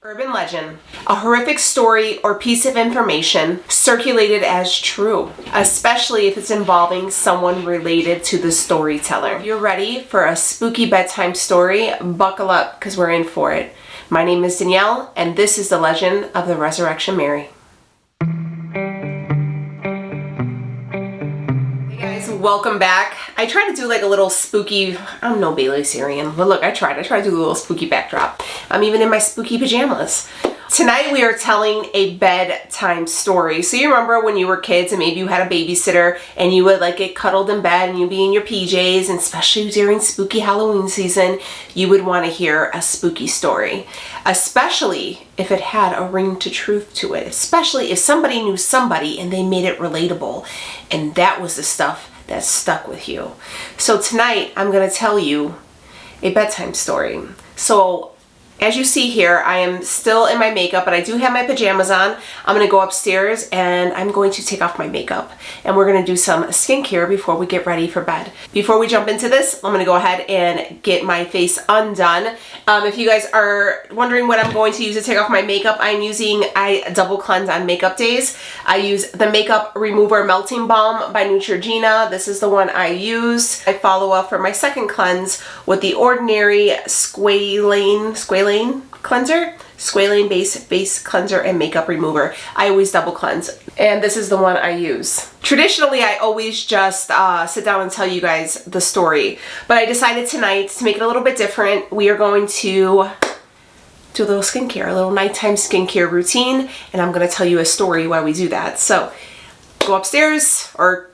Urban legend, a horrific story or piece of information circulated as true, especially if it's involving someone related to the storyteller. If you're ready for a spooky bedtime story, buckle up because we're in for it. My name is Danielle, and this is the legend of the Resurrection Mary. Welcome back. I tried to do like a little spooky, I'm no Bailey Syrian, but look, I tried to do a little spooky backdrop. I'm even in my spooky pajamas. Tonight we are telling a bedtime story. So you remember when you were kids and maybe you had a babysitter and you would like get cuddled in bed and you'd be in your PJs, and especially during spooky Halloween season, you would want to hear a spooky story. Especially if it had a ring to truth to it. Especially if somebody knew somebody and they made it relatable. And that was the stuff that stuck with you. So tonight I'm going to tell you a bedtime story. So as you see here, I am still in my makeup, but I do have my pajamas on. I'm going to go upstairs and I'm going to take off my makeup. And we're going to do some skincare before we get ready for bed. Before we jump into this, I'm going to go ahead and get my face undone. If you guys are wondering what I'm going to use to take off my makeup, I double cleanse on makeup days. I use the Makeup Remover Melting Balm by Neutrogena. This is the one I use. I follow up for my second cleanse with the Ordinary Squalane cleanser, Squalane base cleanser and makeup remover. I always double cleanse, and this is the one I use. Traditionally, I always just sit down and tell you guys the story, but I decided tonight to make it a little bit different. We are going to do a little skincare, a little nighttime skincare routine, and I'm going to tell you a story while we do that. So go upstairs or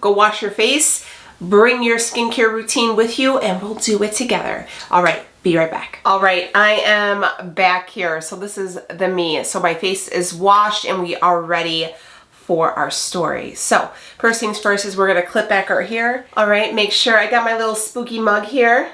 go wash your face, bring your skincare routine with you, and we'll do it together. All right. Be right back. All right, I am back here. So this is the me. So my face is washed and we are ready for our story. So first things first is we're gonna clip back our hair. All right, make sure I got my little spooky mug here.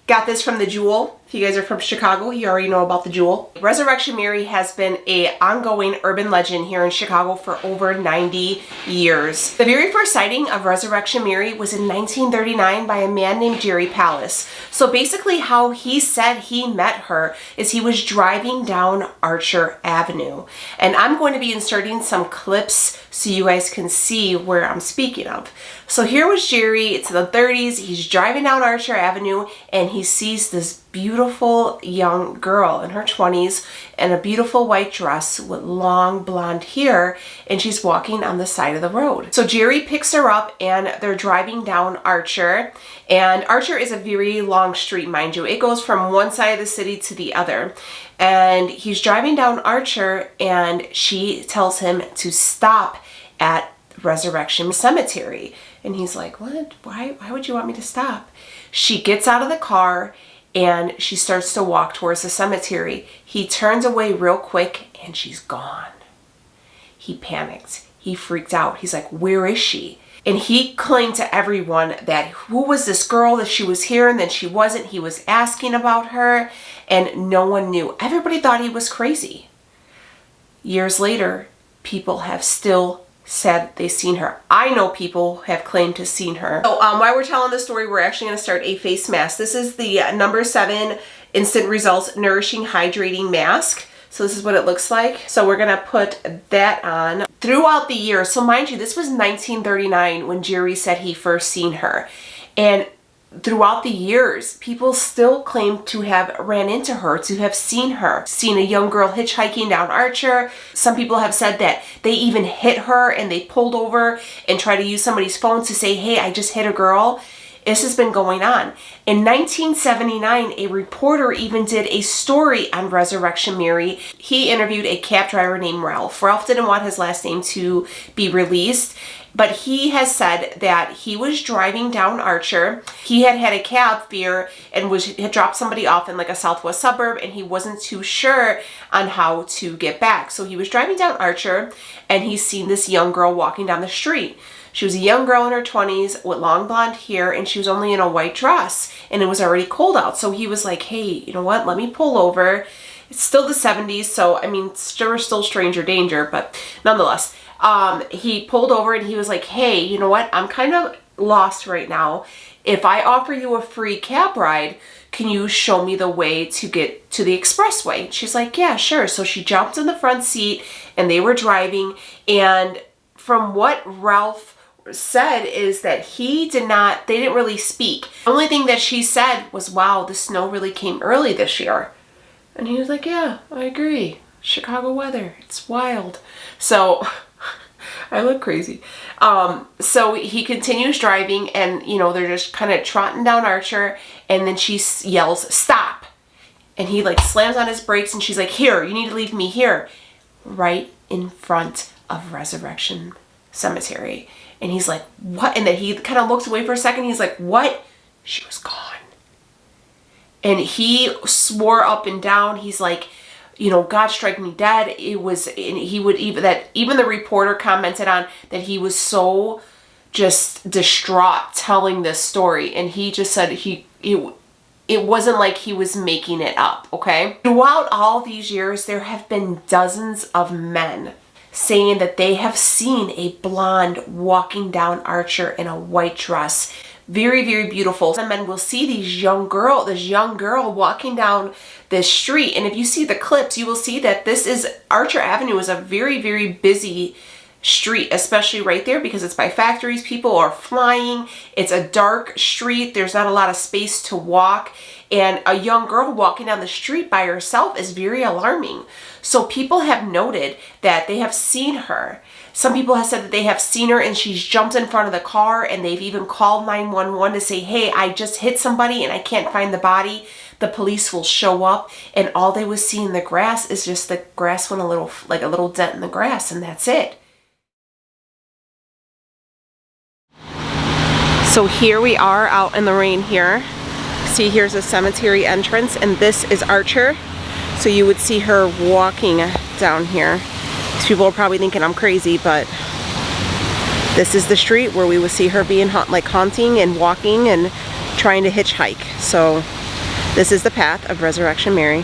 Got this from the Jewel. If you guys are from Chicago, you already know about the Jewel. Resurrection Mary has been an ongoing urban legend here in Chicago for over 90 years. The very first sighting of Resurrection Mary was in 1939 by a man named Jerry Pallas. So basically how he said he met her is he was driving down Archer Avenue. And I'm going to be inserting some clips so you guys can see where I'm speaking of. So here was Jerry, it's the 30s, he's driving down Archer Avenue and he sees this beautiful young girl in her 20s in a beautiful white dress with long blonde hair, and she's walking on the side of the road. So Jerry picks her up and they're driving down Archer, and Archer is a very long street, mind you. It goes from one side of the city to the other, and he's driving down Archer and she tells him to stop at Resurrection Cemetery. And he's like, what? Why would you want me to stop? She gets out of the car and she starts to walk towards the cemetery. He turns away real quick and she's gone. He panicked. He freaked out. He's like, where is she? And he claimed to everyone that who was this girl, that she was here and then she wasn't. He was asking about her and no one knew. Everybody thought he was crazy. Years later, people have still said they've seen her. I know people have claimed to have seen her. So while we're telling the story, we're actually going to start a face mask. This is the number 7 Instant Results Nourishing Hydrating Mask. So this is what it looks like. So we're going to put that on throughout the year. So mind you, this was 1939 when Jerry said he first seen her. And throughout the years, people still claim to have ran into her, to have seen her, seen a young girl hitchhiking down Archer. Some people have said that they even hit her and they pulled over and tried to use somebody's phone to say, hey, I just hit a girl. This has been going on. In 1979, a reporter even did a story on Resurrection Mary. He interviewed a cab driver named Ralph. Ralph didn't want his last name to be released, but he has said that he was driving down Archer. He had a cab fare and had dropped somebody off in like a southwest suburb, and he wasn't too sure on how to get back. So he was driving down Archer and he's seen this young girl walking down the street. She was a young girl in her 20s with long blonde hair, and she was only in a white dress, and it was already cold out. So he was like, hey, you know what? Let me pull over. It's still the 70s, so I mean, still stranger danger, but nonetheless, he pulled over and he was like, hey, you know what? I'm kind of lost right now. If I offer you a free cab ride, can you show me the way to get to the expressway? She's like, yeah, sure. So she jumped in the front seat and they were driving. And from what Ralph said is that they didn't really speak. The only thing that she said was, wow, the snow really came early this year. And he was like, yeah, I agree. Chicago weather, it's wild. So I look crazy. So he continues driving and, you know, they're just kind of trotting down Archer, and then she yells, stop. And he like slams on his brakes and she's like, here, you need to leave me here. Right in front of Resurrection Cemetery. And he's like, what? And then he kind of looks away for a second. He's like, what? She was gone. And he swore up and down. He's like, you know, God strike me dead. It was, and he would even the reporter commented on that he was so just distraught telling this story. And he just said it wasn't like he was making it up, okay? Throughout all these years, there have been dozens of men saying that they have seen a blonde walking down Archer in a white dress. Very, very beautiful. Some men will see this young girl walking down this street. And if you see the clips, you will see that Archer Avenue is a very, very busy street, especially right there because it's by factories. People are flying. It's a dark street. There's not a lot of space to walk. And a young girl walking down the street by herself is very alarming. So people have noted that they have seen her. Some people have said that they have seen her and she's jumped in front of the car, and they've even called 911 to say, hey, I just hit somebody and I can't find the body. The police will show up, and all they would see in the grass is just the grass went a little dent in the grass, and that's it. So here we are out in the rain here. See, here's a cemetery entrance, and this is Archer. So you would see her walking down here. These people are probably thinking I'm crazy, but this is the street where we would see her being haunting and walking and trying to hitchhike. So this is the path of Resurrection Mary.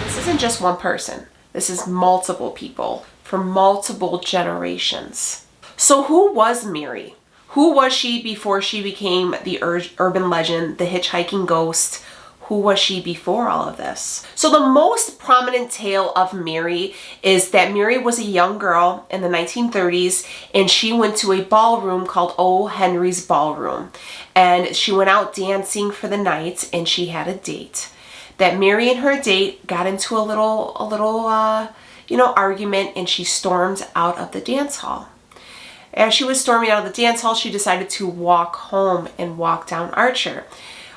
This isn't just one person. This is multiple people for multiple generations. So who was Mary? Who was she before she became the urban legend, the hitchhiking ghost? Who was she before all of this? So the most prominent tale of Mary is that Mary was a young girl in the 1930s, and she went to a ballroom called O. Henry's Ballroom. And she went out dancing for the night, and she had a date. That Mary and her date got into a little argument, and she stormed out of the dance hall. As she was storming out of the dance hall, she decided to walk home and walk down Archer.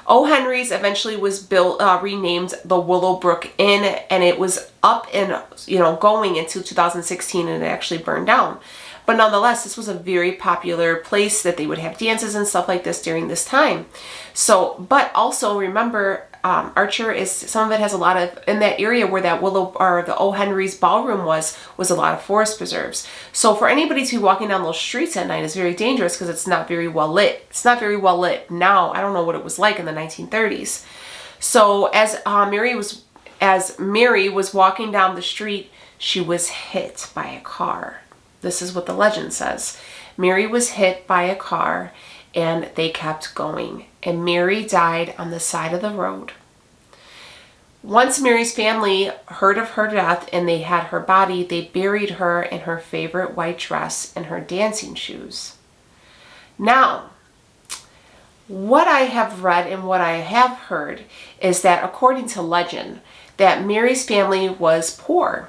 O. Henry's eventually was renamed the Willowbrook Inn, and it was up and going into 2016, and it actually burned down. But nonetheless, this was a very popular place that they would have dances and stuff like this during this time. So, but also remember, Archer is, some of it has a lot of, in that area where that the O. Henry's Ballroom was a lot of forest preserves. So for anybody to be walking down those streets at night is very dangerous because it's not very well lit. It's not very well lit now. I don't know what it was like in the 1930s. So as Mary was walking down the street, she was hit by a car. This is what the legend says. Mary was hit by a car, and they kept going. And Mary died on the side of the road. Once Mary's family heard of her death and they had her body, they buried her in her favorite white dress and her dancing shoes. Now, what I have read and what I have heard is that according to legend, that Mary's family was poor.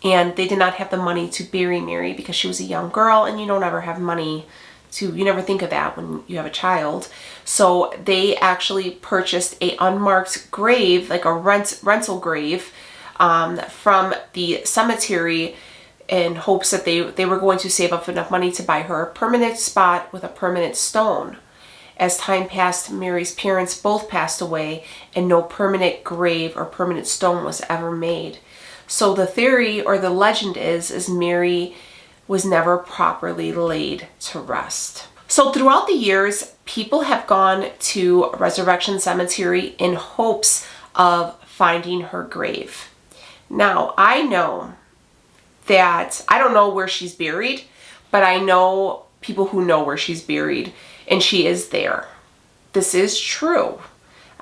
And they did not have the money to bury Mary because she was a young girl, and you don't ever have money you never think of that when you have a child. So they actually purchased a unmarked grave, like a rental grave, from the cemetery in hopes that they were going to save up enough money to buy her a permanent spot with a permanent stone. As time passed, Mary's parents both passed away, and no permanent grave or permanent stone was ever made. So the theory or the legend is Mary was never properly laid to rest. So throughout the years, people have gone to Resurrection Cemetery in hopes of finding her grave. Now, I know that, I don't know where she's buried, but I know people who know where she's buried, and she is there. This is true.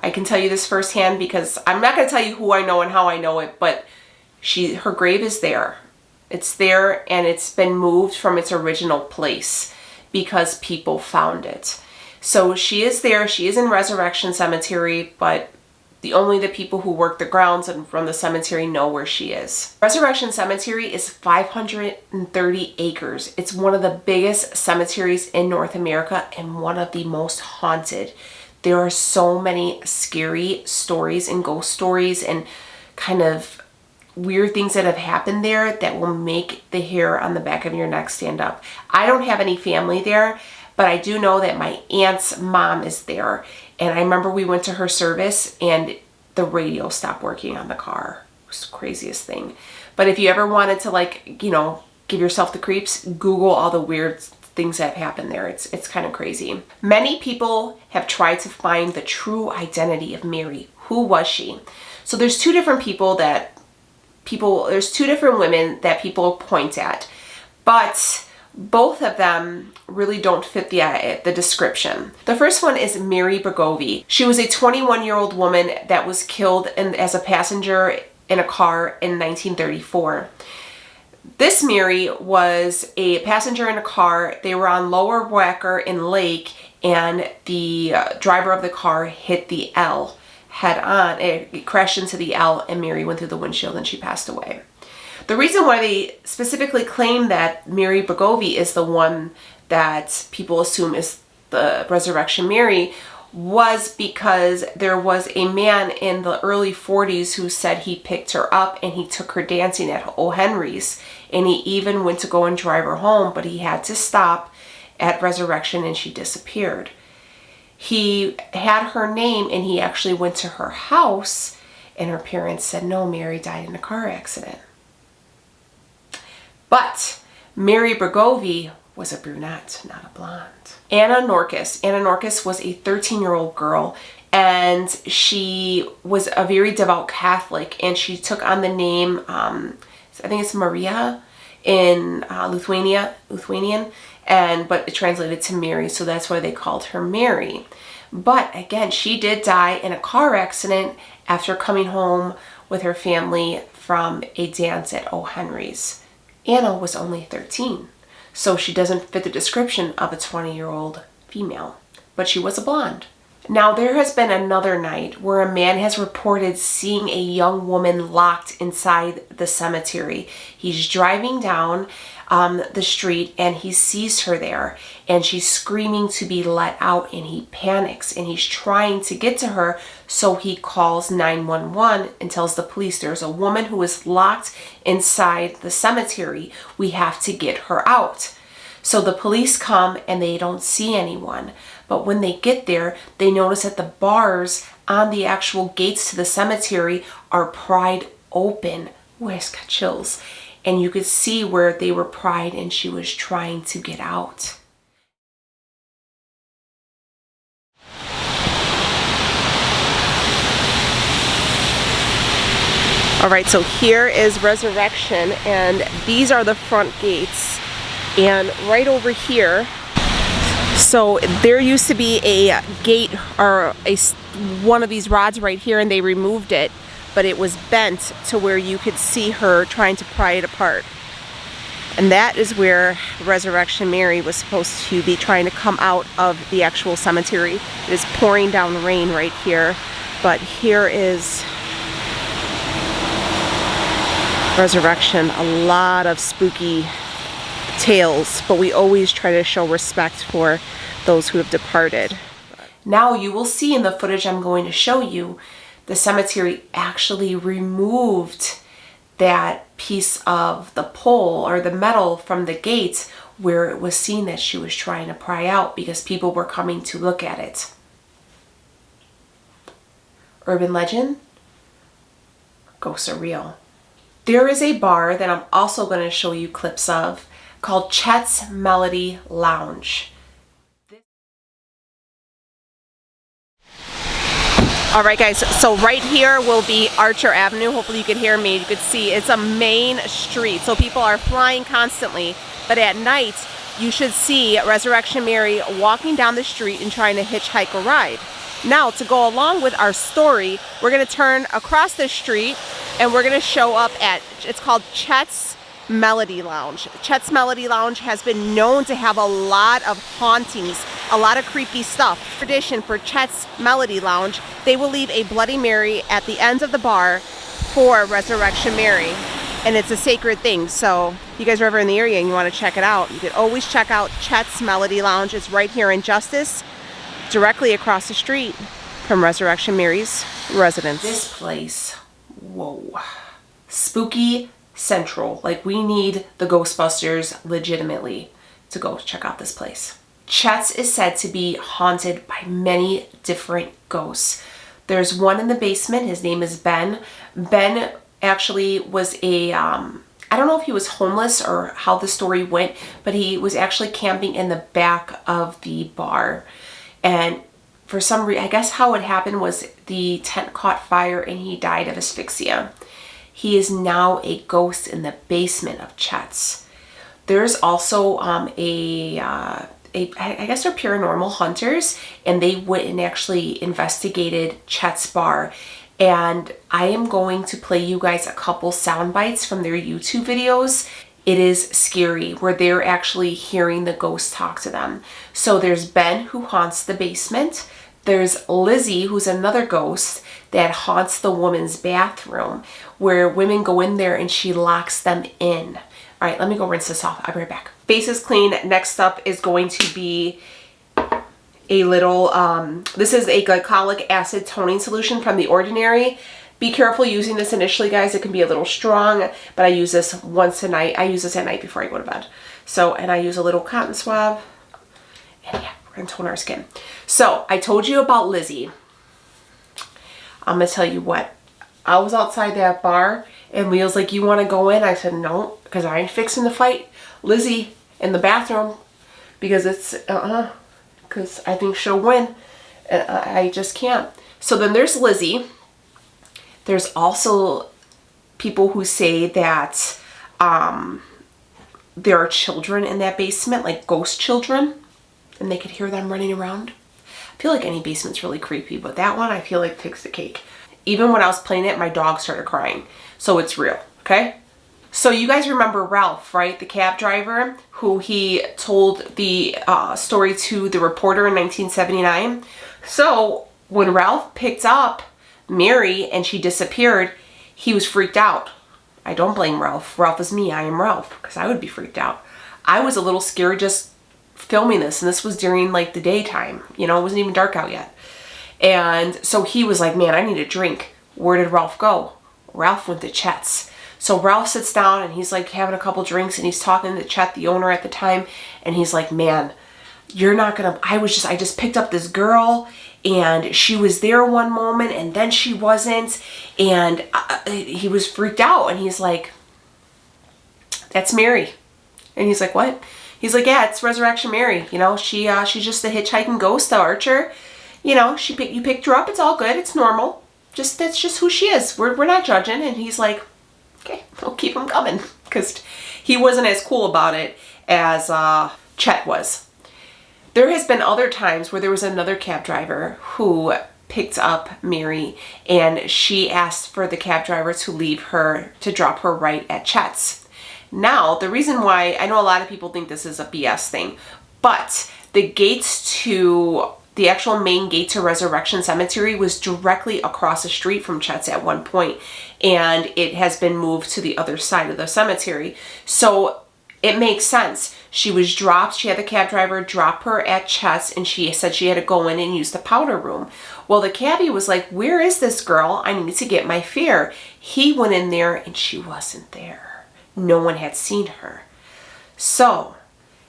I can tell you this firsthand because I'm not going to tell you who I know and how I know it, but her grave is there. It's there, and it's been moved from its original place because people found it. So she is there. She is in Resurrection Cemetery, but only the people who work the grounds and run the cemetery know where she is. Resurrection Cemetery is 530 acres. It's one of the biggest cemeteries in North America and one of the most haunted. There are so many scary stories and ghost stories and kind of weird things that have happened there that will make the hair on the back of your neck stand up. I don't have any family there, but I do know that my aunt's mom is there. And I remember we went to her service and the radio stopped working on the car. It was the craziest thing. But if you ever wanted to, like, you know, give yourself the creeps, Google all the weird things that have happened there. It's kind of crazy. Many people have tried to find the true identity of Mary. Who was she? So there's two different there's two different women that people point at, but both of them really don't fit the description. The first one is Mary Bergovi. She was a 21-year-old woman that was killed as a passenger in a car in 1934. This Mary was a passenger in a car. They were on Lower Wacker in Lake, and the driver of the car hit the L head on. It crashed into the L, and Mary went through the windshield and she passed away. The reason why they specifically claim that Mary Bergovi is the one that people assume is the Resurrection Mary was because there was a man in the early 40s who said he picked her up and he took her dancing at O. Henry's, and he even went to go and drive her home, but he had to stop at Resurrection and she disappeared. He had her name and he actually went to her house, and her parents said, no, Mary died in a car accident. But Mary Bergovi was a brunette, not a blonde. Anna Norkus. Anna Norkus was a 13-year-old girl, and she was a very devout Catholic, and she took on the name, I think it's Maria in Lithuanian, but it translated to Mary, so that's why they called her Mary. But again, she did die in a car accident after coming home with her family from a dance at O. Henry's. Anna was only 13, so she doesn't fit the description of a 20-year-old female, but she was a blonde. Now, there has been another night where a man has reported seeing a young woman locked inside the cemetery. He's driving down the street and he sees her there, and she's screaming to be let out, and he panics and he's trying to get to her, so he calls 911 and tells the police there's a woman who is locked inside the cemetery. We have to get her out. So the police come and they don't see anyone. But when they get there, they notice that the bars on the actual gates to the cemetery are pried open. Ooh, I just got chills. And you could see where they were pried and she was trying to get out. All right, so here is Resurrection, and these are the front gates. And right over here, so there used to be a gate or one of these rods right here, and they removed it, but it was bent to where you could see her trying to pry it apart. And that is where Resurrection Mary was supposed to be trying to come out of the actual cemetery. It is pouring down rain right here, but here is Resurrection. A lot of spooky tales, but we always try to show respect for those who have departed. Now you will see in the footage I'm going to show you, the cemetery actually removed that piece of the pole or the metal from the gate where it was seen that she was trying to pry out, because people were coming to look at it. Urban legend? Ghosts are real. There is a bar that I'm also going to show you clips of called Chets Melody Lounge. All right, guys, so right here will be Archer Avenue. Hopefully you can hear me. You can see it's a main street, so people are flying constantly. But at night, you should see Resurrection Mary walking down the street and trying to hitchhike a ride. Now, to go along with our story, we're going to turn across the street and we're going to show up at, it's called Chets Melody Lounge. Chets Melody Lounge has been known to have a lot of hauntings, a lot of creepy stuff. Tradition for Chets Melody Lounge, they will leave a Bloody Mary at the end of the bar for Resurrection Mary. And it's a sacred thing, so if you guys are ever in the area and you want to check it out, you can always check out Chets Melody Lounge. It's right here in Justice, directly across the street from Resurrection Mary's residence. This place, whoa, spooky central. Like, we need the Ghostbusters legitimately to go check out this place. Chets is said to be haunted by many different ghosts. There's one in the basement. His name is Ben. Ben actually was a, I don't know if he was homeless or how the story went, but he was actually camping in the back of the bar. And for some reason, I guess how it happened was the tent caught fire and he died of asphyxia. He is now a ghost in the basement of Chets. There's also I guess they're paranormal hunters, and they went and actually investigated Chets Bar. And I am going to play you guys a couple sound bites from their YouTube videos. It is scary, where they're actually hearing the ghost talk to them. So there's Ben, who haunts the basement. There's Lizzie, who's another ghost that haunts the woman's bathroom, where women go in there and she locks them in. All right, let me go rinse this off. I'll be right back. Base is clean. Next up is going to be a little, this is a glycolic acid toning solution from The Ordinary. Be careful using this initially, guys. It can be a little strong, but I use this once a night. I use this at night before I go to bed. So, and I use a little cotton swab. And yeah, we're gonna tone our skin. So, I told you about Lizzie. I'm gonna tell you what. I was outside that bar, and Leo's like, you wanna go in? I said, no, because I ain't fixing to fight Lizzie in the bathroom, because it's, because I think she'll win. I just can't. So then there's Lizzie. There's also people who say that there are children in that basement, like ghost children, and they could hear them running around. I feel like any basement's really creepy, but that one I feel like takes the cake. Even when I was playing it, my dog started crying. So it's real, okay? So you guys remember Ralph, right? The cab driver who he told the story to the reporter in 1979. So when Ralph picked up Mary and she disappeared, he was freaked out. I don't blame Ralph. Ralph is me. I am Ralph, because I would be freaked out. I was a little scared just filming this, and this was during like the daytime. You know, it wasn't even dark out yet. And so he was like, man, I need a drink. Where did Ralph go? Ralph went to Chets. So Ralph sits down and he's like having a couple drinks, and he's talking to Chet, the owner at the time, and he's like, man, you're not gonna, I just picked up this girl, and she was there one moment and then she wasn't, and he was freaked out, and he's like, that's Mary. And he's like, what? He's like, yeah, it's Resurrection Mary. You know, she's just a hitchhiking ghost, the archer. You know, you picked her up. It's all good. It's normal. That's just who she is. We're not judging. And he's like, okay, we'll keep him coming, because he wasn't as cool about it as Chet was. There has been other times where there was another cab driver who picked up Mary, and she asked for the cab driver to leave her, to drop her right at Chet's. Now, the reason why, I know a lot of people think this is a BS thing, but the gates to, the actual main gate to Resurrection Cemetery was directly across the street from Chet's at one point, and it has been moved to the other side of the cemetery. So it makes sense. She was dropped, she had the cab driver drop her at Chet's, and she said she had to go in and use the powder room. Well, the cabbie was like, where is this girl? I need to get my fare. He went in there and she wasn't there. No one had seen her. So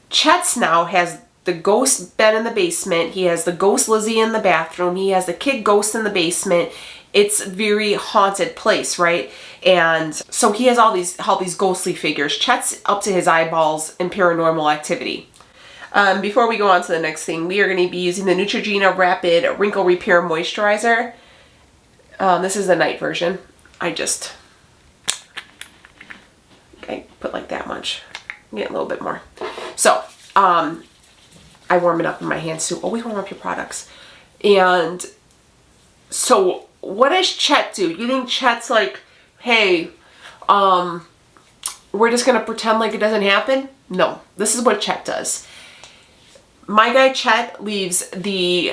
Chet's now has the ghost Ben in the basement. He has the ghost Lizzie in the bathroom. He has the kid ghost in the basement. It's a very haunted place, right? And so he has all these ghostly figures. Chet's up to his eyeballs in paranormal activity. Before we go on to the next thing, we are going to be using the Neutrogena Rapid Wrinkle Repair Moisturizer. This is the night version. I put like that much. Get a little bit more. So, I warm it up in my hands too. Always warm up your products. And So what does Chet do? You think Chet's like, hey, we're just gonna pretend like it doesn't happen? No, this is what Chet does. My guy Chet leaves the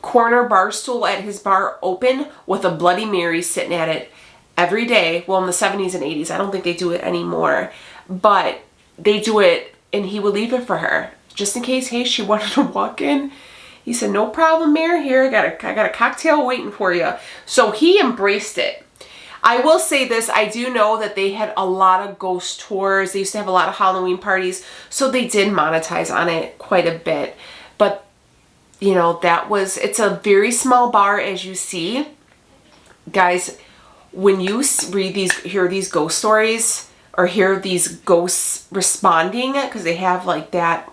corner bar stool at his bar open with a Bloody Mary sitting at it every day. Well, in the 70s and 80s, I don't think they do it anymore, but they do it, and he would leave it for her just in case, hey, she wanted to walk in. He said, no problem, Mayor, here, I got a cocktail waiting for you. So he embraced it. I will say this, I do know that they had a lot of ghost tours. They used to have a lot of Halloween parties, so they did monetize on it quite a bit. But, you know, it's a very small bar, as you see. Guys, when you hear these ghost stories, or hear these ghosts responding, because they have like that,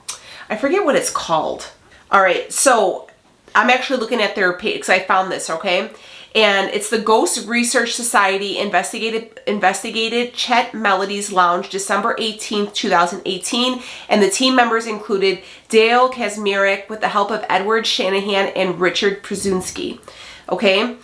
I forget what it's called. All right, so I'm actually looking at their page because I found this, okay? And it's the Ghost Research Society investigated Chet Melody's Lounge December 18th, 2018. And the team members included Dale Kazmarek with the help of Edward Shanahan and Richard Przunsky, okay?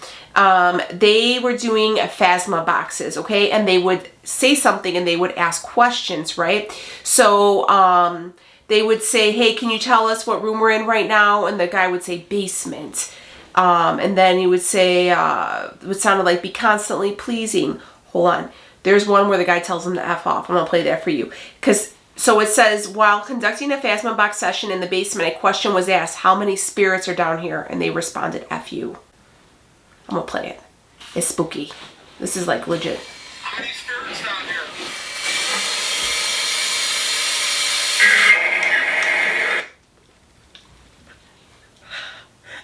They were doing phasma boxes, okay? And they would say something and they would ask questions, right? So they would say, hey, can you tell us what room we're in right now? And the guy would say basement. And then he would say, it sounded like be constantly pleasing. Hold on. There's one where the guy tells him to F off. I'm going to play that for you. So it says, while conducting a phasma box session in the basement, a question was asked, how many spirits are down here? And they responded, F you. I'm going to play it. It's spooky. This is like legit. How many spirits down here?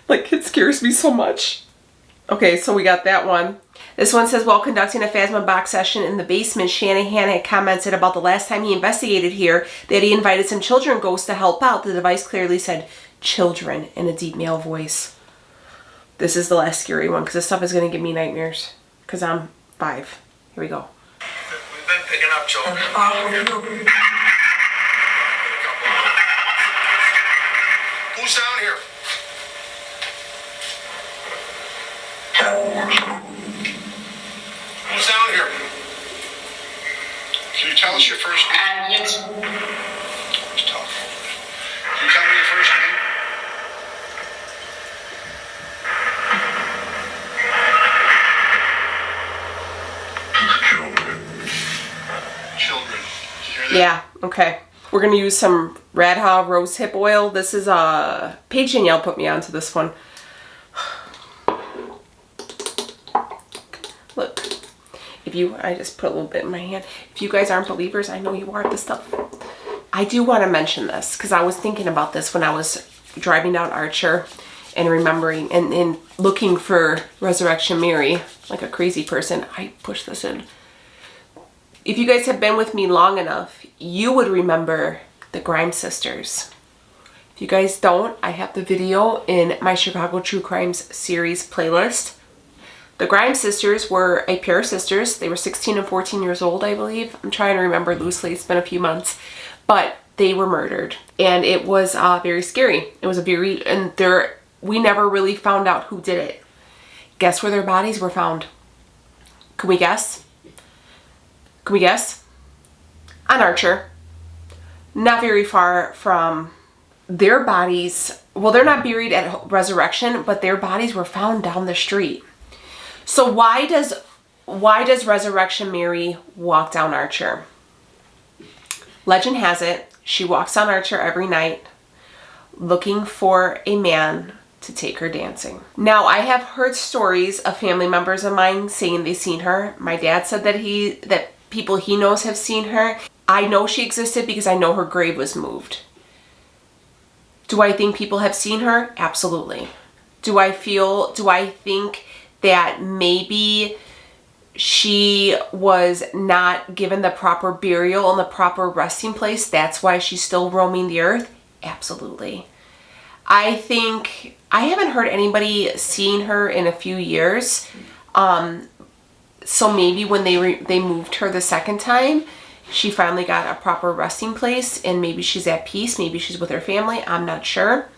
Like, it scares me so much. Okay, so we got that one. This one says, while conducting a phasma box session in the basement, Shanahan had commented about the last time he investigated here that he invited some children ghosts to help out. The device clearly said children in a deep male voice. This is the last scary one because this stuff is going to give me nightmares because I'm 5. Here we go. We've been picking up children. Who's down here? Who's down here? Can you tell us your first name? Yes. It's tough. Can you tell me your first name? Children. Did you hear that? Yeah, okay. We're going to use some Radha Rose Hip Oil. This is Paige Danielle put me onto this one. Look, I just put a little bit in my hand. If you guys aren't believers, I know you are this stuff. I do want to mention this because I was thinking about this when I was driving down Archer and remembering and looking for Resurrection Mary like a crazy person. I pushed this in. If you guys have been with me long enough, you would remember the Grimes sisters. If you guys don't, I have the video in my Chicago True Crimes series playlist. The Grimes sisters were a pair of sisters. They were 16 and 14 years old, I believe. I'm trying to remember loosely. It's been a few months. But they were murdered. And it was very scary. It was we never really found out who did it. Guess where their bodies were found? Can we guess? Can we guess? On Archer. Not very far from their bodies. Well, they're not buried at Resurrection, but their bodies were found down the street. So why does Resurrection Mary walk down Archer? Legend has it, she walks down Archer every night looking for a man to take her dancing. Now, I have heard stories of family members of mine saying they've seen her. My dad said that people he knows have seen her. I know she existed because I know her grave was moved. Do I think people have seen her? Absolutely. Do I think that maybe she was not given the proper burial and the proper resting place? That's why she's still roaming the earth? Absolutely. I think I haven't heard anybody seeing her in a few years. So maybe when they moved her the second time, she finally got a proper resting place and maybe she's at peace. Maybe she's with her family. I'm not sure.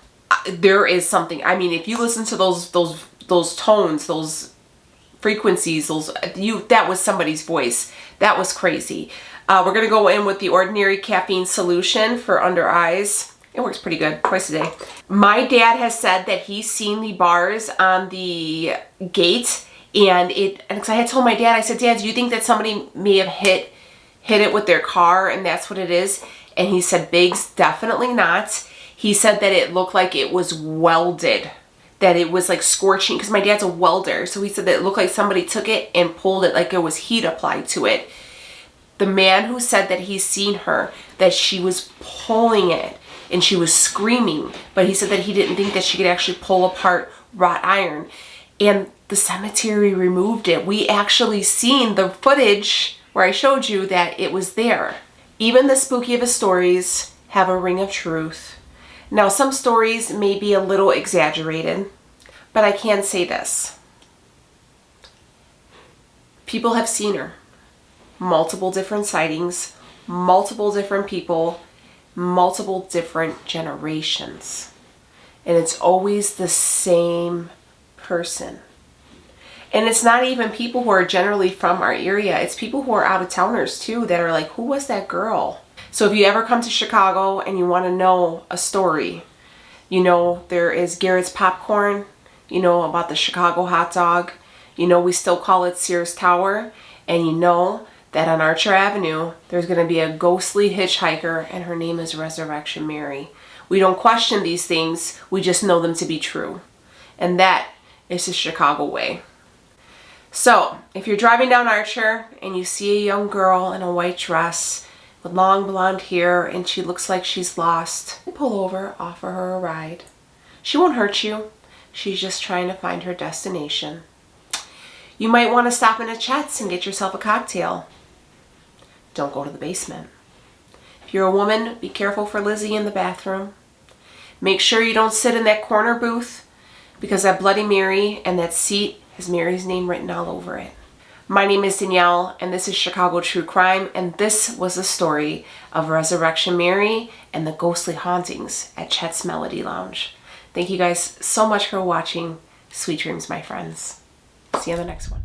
There is something. I mean, if you listen to those those tones, those frequencies, that was somebody's voice. That was crazy. We're gonna go in with the Ordinary Caffeine Solution for under eyes. It works pretty good, twice a day. My dad has said that he's seen the bars on the gate, and because I had told my dad, I said, Dad, do you think that somebody may have hit it with their car and that's what it is? And he said, Biggs, definitely not. He said that it looked like it was welded, that it was like scorching, because my dad's a welder. So he said that it looked like somebody took it and pulled it like there was heat applied to it. The man who said that he's seen her, that she was pulling it and she was screaming, but he said that he didn't think that she could actually pull apart wrought iron. And the cemetery removed it. We actually seen the footage where I showed you that it was there. Even the spookiest stories have a ring of truth. Now, some stories may be a little exaggerated, but I can say this. People have seen her. Multiple different sightings, multiple different people, multiple different generations. And it's always the same person. And it's not even people who are generally from our area. It's people who are out of towners too that are like, who was that girl? So if you ever come to Chicago and you want to know a story, you know, there is Garrett's Popcorn, you know, about the Chicago hot dog. You know, we still call it Sears Tower. And you know that on Archer Avenue, there's going to be a ghostly hitchhiker, and her name is Resurrection Mary. We don't question these things. We just know them to be true. And that is the Chicago way. So, if you're driving down Archer and you see a young girl in a white dress with long blonde hair and she looks like she's lost, pull over, offer her a ride. She won't hurt you. She's just trying to find her destination. You might want to stop in a Chets and get yourself a cocktail. Don't go to the basement. If you're a woman, be careful for Lizzie in the bathroom. Make sure you don't sit in that corner booth, because that Bloody Mary and that seat has Mary's name written all over it. My name is Danielle, and this is Chicago True Crime, and this was the story of Resurrection Mary and the ghostly hauntings at Chets Melody Lounge. Thank you guys so much for watching. Sweet dreams, my friends. See you on the next one.